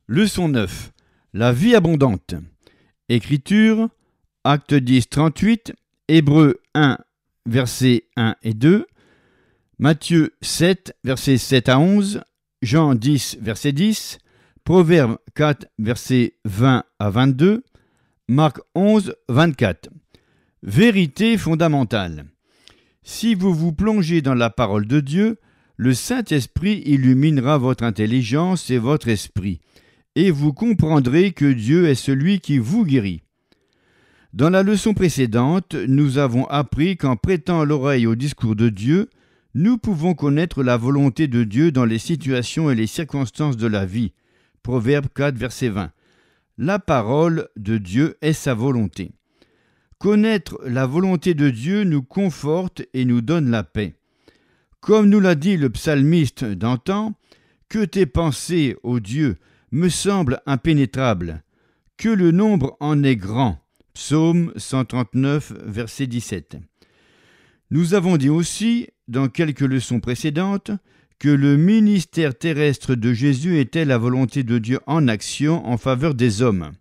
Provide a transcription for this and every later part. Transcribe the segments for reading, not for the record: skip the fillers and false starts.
Leçon 9. La vie abondante. Écriture, Acte 10, 38, Hébreux 1, versets 1 et 2, Matthieu 7, versets 7 à 11, Jean 10, verset 10, Proverbes 4, versets 20 à 22, Marc 11, 24. Vérité fondamentale. Si vous vous plongez dans la parole de Dieu, le Saint-Esprit illuminera votre intelligence et votre esprit, et vous comprendrez que Dieu est celui qui vous guérit. Dans la leçon précédente, nous avons appris qu'en prêtant l'oreille au discours de Dieu, nous pouvons connaître la volonté de Dieu dans les situations et les circonstances de la vie. Proverbe 4, verset 20. La parole de Dieu est sa volonté. Connaître la volonté de Dieu nous conforte et nous donne la paix. Comme nous l'a dit le psalmiste d'antan, « Que tes pensées, ô Dieu, me semblent impénétrables, que le nombre en est grand. » Psaume 139, verset 17. Nous avons dit aussi, dans quelques leçons précédentes, que le ministère terrestre de Jésus était la volonté de Dieu en action en faveur des hommes.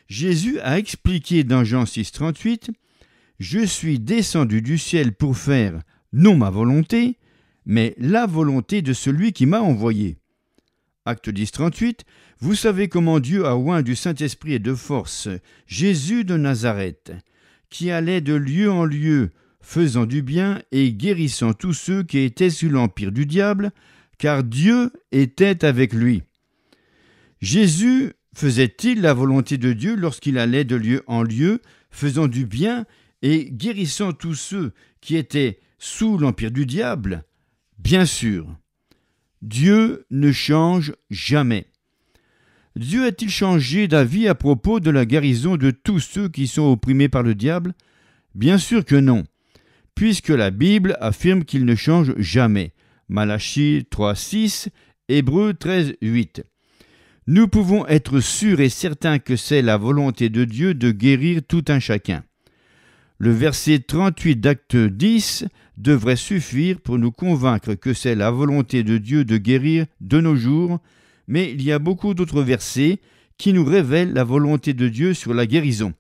Jésus a expliqué dans Jean 6, 38, « Je suis descendu du ciel pour faire, non ma volonté, mais la volonté de celui qui m'a envoyé. » Acte 10, 38, vous savez comment Dieu a oint du Saint-Esprit et de force Jésus de Nazareth, qui allait de lieu en lieu, faisant du bien et guérissant tous ceux qui étaient sous l'empire du diable, car Dieu était avec lui. Jésus faisait-il la volonté de Dieu lorsqu'il allait de lieu en lieu, faisant du bien et guérissant tous ceux qui étaient sous l'empire du diable? Bien sûr. Dieu ne change jamais. Dieu a-t-il changé d'avis à propos de la guérison de tous ceux qui sont opprimés par le diable? Bien sûr que non, puisque la Bible affirme qu'il ne change jamais. Malachie 3, 6, Hébreux 13, 8. Nous pouvons être sûrs et certains que c'est la volonté de Dieu de guérir tout un chacun. Le verset 38 d'Acte 10 devrait suffire pour nous convaincre que c'est la volonté de Dieu de guérir de nos jours, mais il y a beaucoup d'autres versets qui nous révèlent la volonté de Dieu sur la guérison.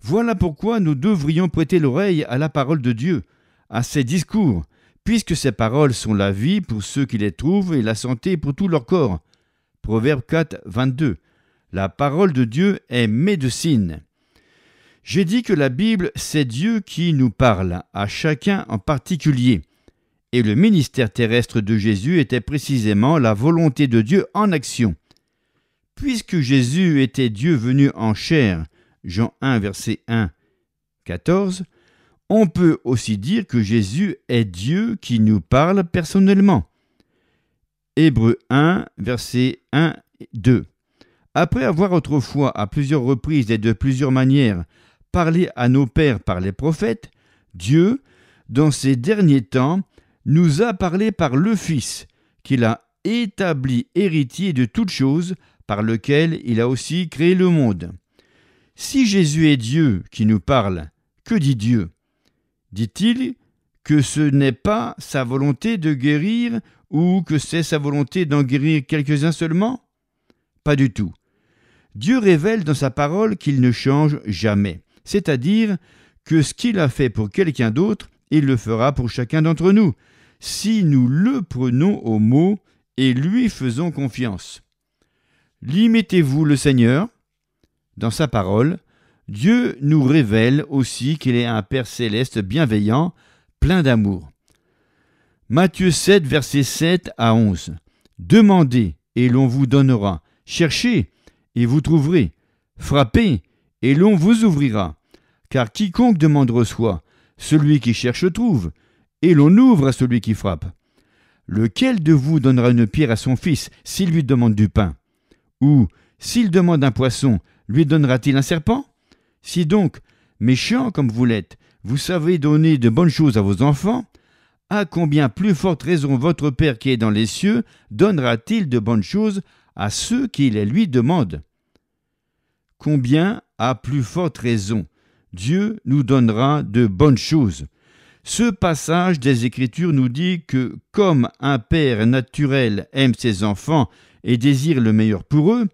Voilà pourquoi nous devrions prêter l'oreille à la parole de Dieu, à ses discours, puisque ces paroles sont la vie pour ceux qui les trouvent et la santé pour tout leur corps. Proverbe 4, 22. La parole de Dieu est médecine. J'ai dit que la Bible, c'est Dieu qui nous parle, à chacun en particulier. Et le ministère terrestre de Jésus était précisément la volonté de Dieu en action. Puisque Jésus était Dieu venu en chair, Jean 1, verset 1, 14, on peut aussi dire que Jésus est Dieu qui nous parle personnellement. Hébreux 1, verset 1 et 2. Après avoir autrefois à plusieurs reprises et de plusieurs manières parlé à nos pères par les prophètes, Dieu, dans ces derniers temps, nous a parlé par le Fils, qu'il a établi héritier de toutes choses, par lequel il a aussi créé le monde. Si Jésus est Dieu qui nous parle, que dit Dieu? Dit-il que ce n'est pas sa volonté de guérir ou que c'est sa volonté d'en guérir quelques-uns seulement? Pas du tout. Dieu révèle dans sa parole qu'il ne change jamais, c'est-à-dire que ce qu'il a fait pour quelqu'un d'autre, il le fera pour chacun d'entre nous, si nous le prenons au mot et lui faisons confiance. Limitez-vous le Seigneur. Dans sa parole, Dieu nous révèle aussi qu'il est un Père céleste bienveillant, plein d'amour. Matthieu 7, versets 7 à 11. Demandez et l'on vous donnera. Cherchez et vous trouverez. Frappez et l'on vous ouvrira. Car quiconque demande reçoit, celui qui cherche trouve, et l'on ouvre à celui qui frappe. Lequel de vous donnera une pierre à son fils s'il lui demande du pain? Ou, s'il demande un poisson, lui donnera-t-il un serpent? Si donc, méchants comme vous l'êtes, vous savez donner de bonnes choses à vos enfants, à combien plus forte raison votre Père qui est dans les cieux donnera-t-il de bonnes choses à ceux qui les lui demandent? Combien à plus forte raison Dieu nous donnera de bonnes choses. Ce passage des Écritures nous dit que comme un père naturel aime ses enfants et désire le meilleur pour eux,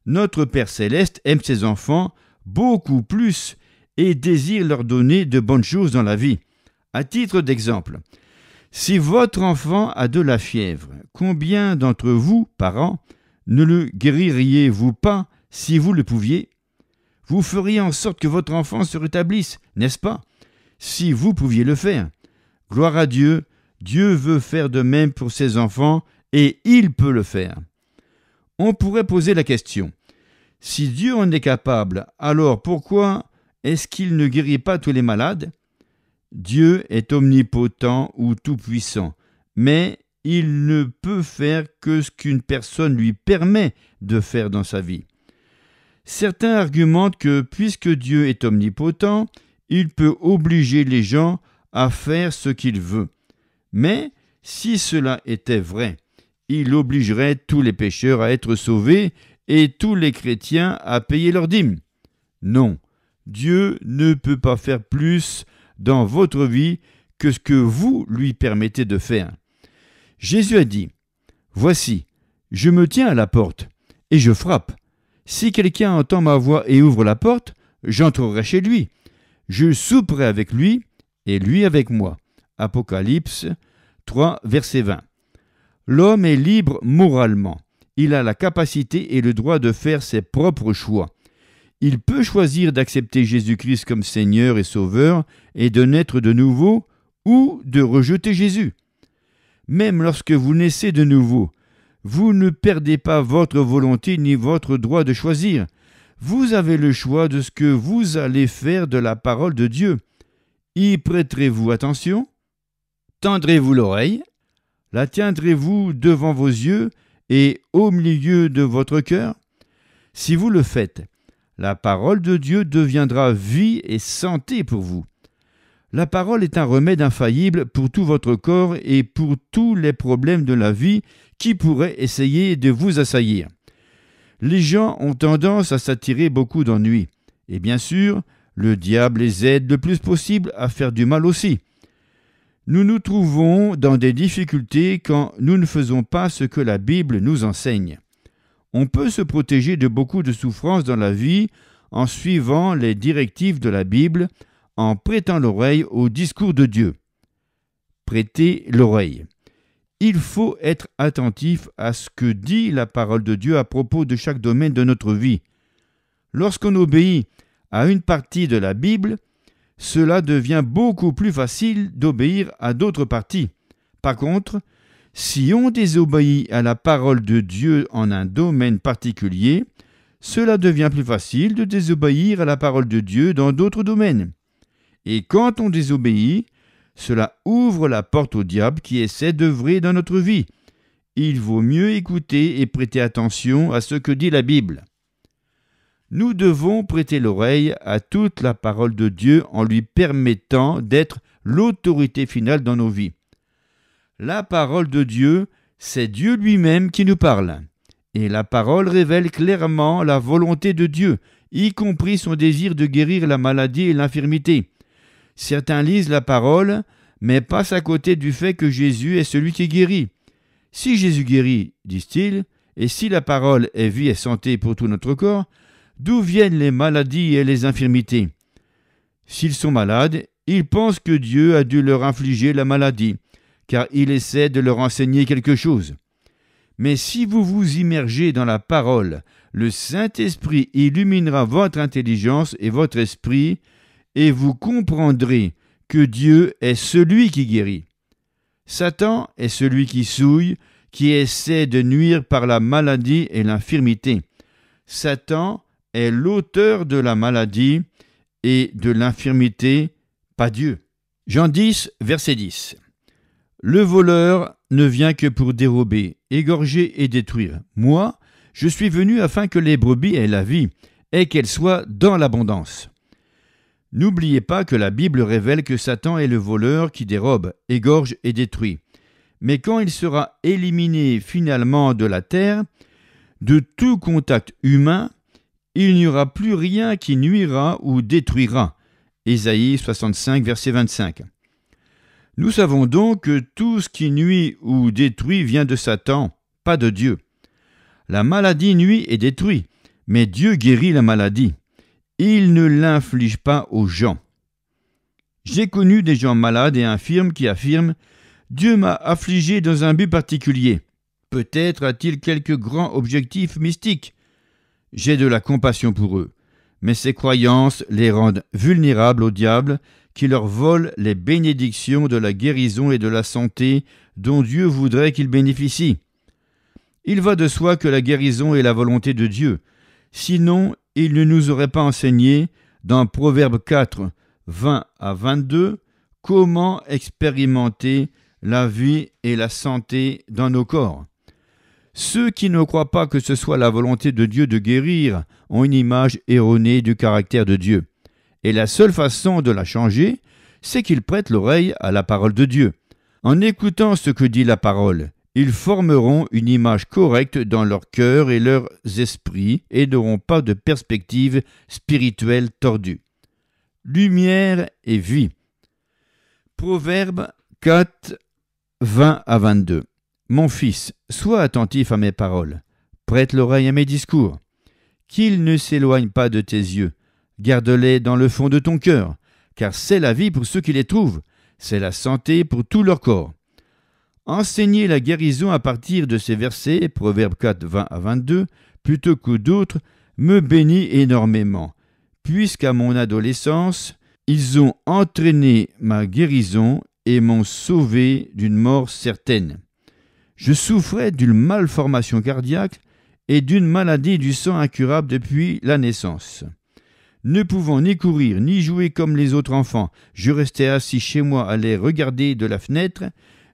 notre Père céleste aime ses enfants beaucoup plus et désire leur donner de bonnes choses dans la vie. À titre d'exemple, si votre enfant a de la fièvre, combien d'entre vous, parents, ne le guéririez-vous pas si vous le pouviez? Vous feriez en sorte que votre enfant se rétablisse, n'est-ce pas? Si vous pouviez le faire. Gloire à Dieu, Dieu veut faire de même pour ses enfants et il peut le faire. On pourrait poser la question, si Dieu en est capable, alors pourquoi est-ce qu'il ne guérit pas tous les malades? Dieu est omnipotent ou tout-puissant, mais il ne peut faire que ce qu'une personne lui permet de faire dans sa vie. Certains argumentent que puisque Dieu est omnipotent, il peut obliger les gens à faire ce qu'il veut. Mais si cela était vrai, il obligerait tous les pécheurs à être sauvés et tous les chrétiens à payer leur dîme. Non, Dieu ne peut pas faire plus dans votre vie que ce que vous lui permettez de faire. Jésus a dit, « Voici, je me tiens à la porte et je frappe. Si quelqu'un entend ma voix et ouvre la porte, j'entrerai chez lui. Je souperai avec lui et lui avec moi. » Apocalypse 3, verset 20. L'homme est libre moralement. Il a la capacité et le droit de faire ses propres choix. Il peut choisir d'accepter Jésus-Christ comme Seigneur et Sauveur et de naître de nouveau ou de rejeter Jésus. Même lorsque vous naissez de nouveau, vous ne perdez pas votre volonté ni votre droit de choisir. Vous avez le choix de ce que vous allez faire de la parole de Dieu. Y prêterez-vous attention? Tendrez-vous l'oreille? La tiendrez-vous devant vos yeux et au milieu de votre cœur? Si vous le faites, la parole de Dieu deviendra vie et santé pour vous. La parole est un remède infaillible pour tout votre corps et pour tous les problèmes de la vie qui pourraient essayer de vous assaillir. Les gens ont tendance à s'attirer beaucoup d'ennuis. Et bien sûr, le diable les aide le plus possible à faire du mal aussi. Nous nous trouvons dans des difficultés quand nous ne faisons pas ce que la Bible nous enseigne. On peut se protéger de beaucoup de souffrances dans la vie en suivant les directives de la Bible, en prêtant l'oreille au discours de Dieu. Prêter l'oreille. Il faut être attentif à ce que dit la parole de Dieu à propos de chaque domaine de notre vie. Lorsqu'on obéit à une partie de la Bible, cela devient beaucoup plus facile d'obéir à d'autres parties. Par contre, si on désobéit à la parole de Dieu en un domaine particulier, cela devient plus facile de désobéir à la parole de Dieu dans d'autres domaines. Et quand on désobéit, cela ouvre la porte au diable qui essaie d'œuvrer dans notre vie. Il vaut mieux écouter et prêter attention à ce que dit la Bible. Nous devons prêter l'oreille à toute la parole de Dieu en lui permettant d'être l'autorité finale dans nos vies. La parole de Dieu, c'est Dieu lui-même qui nous parle. Et la parole révèle clairement la volonté de Dieu, y compris son désir de guérir la maladie et l'infirmité. Certains lisent la parole, mais passent à côté du fait que Jésus est celui qui guérit. Si Jésus guérit, disent-ils, et si la parole est vie et santé pour tout notre corps, d'où viennent les maladies et les infirmités? S'ils sont malades, ils pensent que Dieu a dû leur infliger la maladie, car il essaie de leur enseigner quelque chose. Mais si vous vous immergez dans la parole, le Saint-Esprit illuminera votre intelligence et votre esprit, et vous comprendrez que Dieu est celui qui guérit. Satan est celui qui souille, qui essaie de nuire par la maladie et l'infirmité. Satan est l'auteur de la maladie et de l'infirmité, pas Dieu. Jean 10, verset 10. Le voleur ne vient que pour dérober, égorger et détruire. Moi, je suis venu afin que les brebis aient la vie et qu'elles soient dans l'abondance. N'oubliez pas que la Bible révèle que Satan est le voleur qui dérobe, égorge et détruit. Mais quand il sera éliminé finalement de la terre, de tout contact humain, il n'y aura plus rien qui nuira ou détruira. Ésaïe 65, verset 25. Nous savons donc que tout ce qui nuit ou détruit vient de Satan, pas de Dieu. La maladie nuit et détruit, mais Dieu guérit la maladie. Il ne l'inflige pas aux gens. J'ai connu des gens malades et infirmes qui affirment « Dieu m'a affligé dans un but particulier. Peut-être a-t-il quelques grands objectifs mystiques. » J'ai de la compassion pour eux, mais ces croyances les rendent vulnérables au diable qui leur vole les bénédictions de la guérison et de la santé dont Dieu voudrait qu'ils bénéficient. Il va de soi que la guérison est la volonté de Dieu. Sinon, il ne nous aurait pas enseigné, dans Proverbe 4, 20 à 22, comment expérimenter la vie et la santé dans nos corps. Ceux qui ne croient pas que ce soit la volonté de Dieu de guérir ont une image erronée du caractère de Dieu. Et la seule façon de la changer, c'est qu'ils prêtent l'oreille à la parole de Dieu. En écoutant ce que dit la parole, ils formeront une image correcte dans leur cœur et leurs esprits et n'auront pas de perspective spirituelle tordue. Lumière et vie. Proverbe 4, 20 à 22. Mon fils, sois attentif à mes paroles, prête l'oreille à mes discours. Qu'ils ne s'éloignent pas de tes yeux, garde-les dans le fond de ton cœur, car c'est la vie pour ceux qui les trouvent, c'est la santé pour tout leur corps. Enseigner la guérison à partir de ces versets, Proverbe 4, 20 à 22, plutôt que d'autres, me bénit énormément, puisqu'à mon adolescence, ils ont entraîné ma guérison et m'ont sauvé d'une mort certaine. Je souffrais d'une malformation cardiaque et d'une maladie du sang incurable depuis la naissance. Ne pouvant ni courir ni jouer comme les autres enfants, je restais assis chez moi à les regarder de la fenêtre,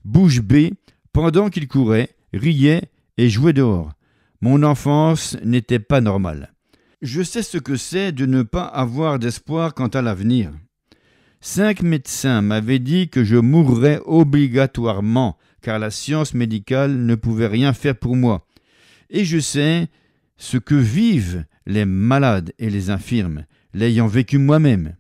bouche bée, pendant qu'ils couraient, riaient et jouaient dehors. Mon enfance n'était pas normale. Je sais ce que c'est de ne pas avoir d'espoir quant à l'avenir. 5 médecins m'avaient dit que je mourrais obligatoirement, car la science médicale ne pouvait rien faire pour moi. Et je sais ce que vivent les malades et les infirmes, l'ayant vécu moi-même.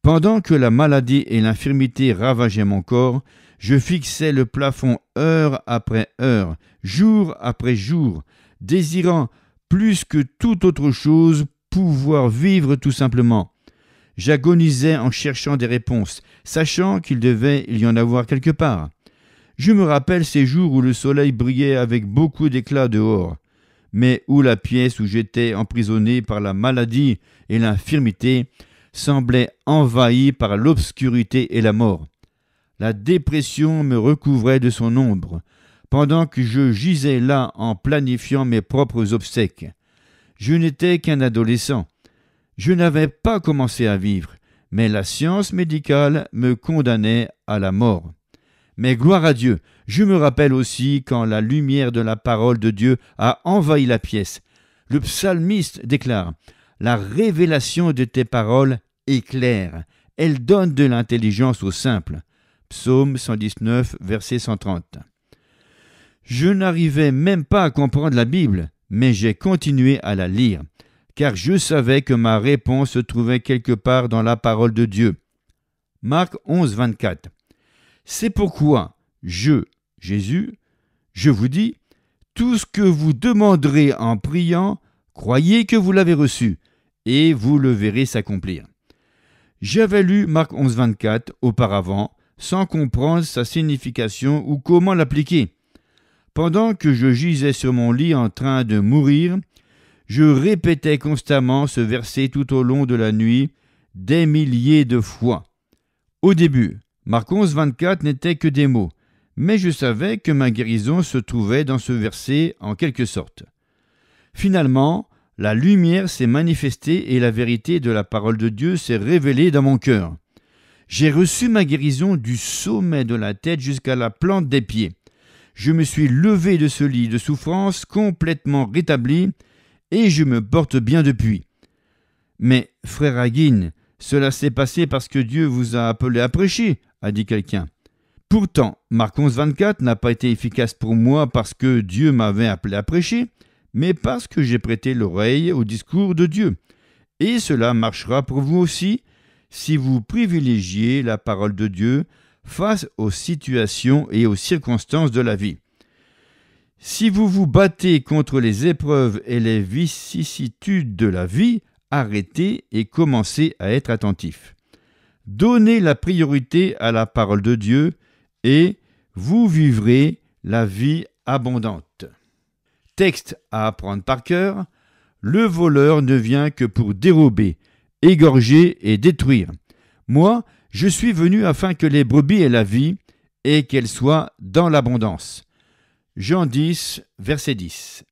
Pendant que la maladie et l'infirmité ravageaient mon corps, je fixais le plafond heure après heure, jour après jour, désirant plus que toute autre chose pouvoir vivre tout simplement. J'agonisais en cherchant des réponses, sachant qu'il devait y en avoir quelque part. Je me rappelle ces jours où le soleil brillait avec beaucoup d'éclat dehors, mais où la pièce où j'étais emprisonné par la maladie et l'infirmité semblait envahie par l'obscurité et la mort. La dépression me recouvrait de son ombre, pendant que je gisais là en planifiant mes propres obsèques. Je n'étais qu'un adolescent. Je n'avais pas commencé à vivre, mais la science médicale me condamnait à la mort. Mais gloire à Dieu, je me rappelle aussi quand la lumière de la parole de Dieu a envahi la pièce. Le psalmiste déclare « La révélation de tes paroles éclaire, elle donne de l'intelligence aux simples. » Psaume 119, verset 130. Je n'arrivais même pas à comprendre la Bible, mais j'ai continué à la lire, car je savais que ma réponse se trouvait quelque part dans la parole de Dieu. Marc 11, 24. C'est pourquoi Jésus, je vous dis, tout ce que vous demanderez en priant, croyez que vous l'avez reçu, et vous le verrez s'accomplir. J'avais lu Marc 11, 24 auparavant, sans comprendre sa signification ou comment l'appliquer. Pendant que je gisais sur mon lit en train de mourir, je répétais constamment ce verset tout au long de la nuit, des milliers de fois. Au début, Marc 11, 24 n'était que des mots, mais je savais que ma guérison se trouvait dans ce verset en quelque sorte. Finalement, la lumière s'est manifestée et la vérité de la parole de Dieu s'est révélée dans mon cœur. J'ai reçu ma guérison du sommet de la tête jusqu'à la plante des pieds. Je me suis levé de ce lit de souffrance complètement rétabli et je me porte bien depuis. Mais, frère Hagin, cela s'est passé parce que Dieu vous a appelé à prêcher, a dit quelqu'un. Pourtant, Marc 11, 24 n'a pas été efficace pour moi parce que Dieu m'avait appelé à prêcher, mais parce que j'ai prêté l'oreille au discours de Dieu. Et cela marchera pour vous aussi si vous privilégiez la parole de Dieu face aux situations et aux circonstances de la vie. Si vous vous battez contre les épreuves et les vicissitudes de la vie, arrêtez et commencez à être attentif. Donnez la priorité à la parole de Dieu et vous vivrez la vie abondante. Texte à apprendre par cœur. Le voleur ne vient que pour dérober, égorger et détruire. Moi, je suis venu afin que les brebis aient la vie et qu'elles soient dans l'abondance. Jean 10, verset 10.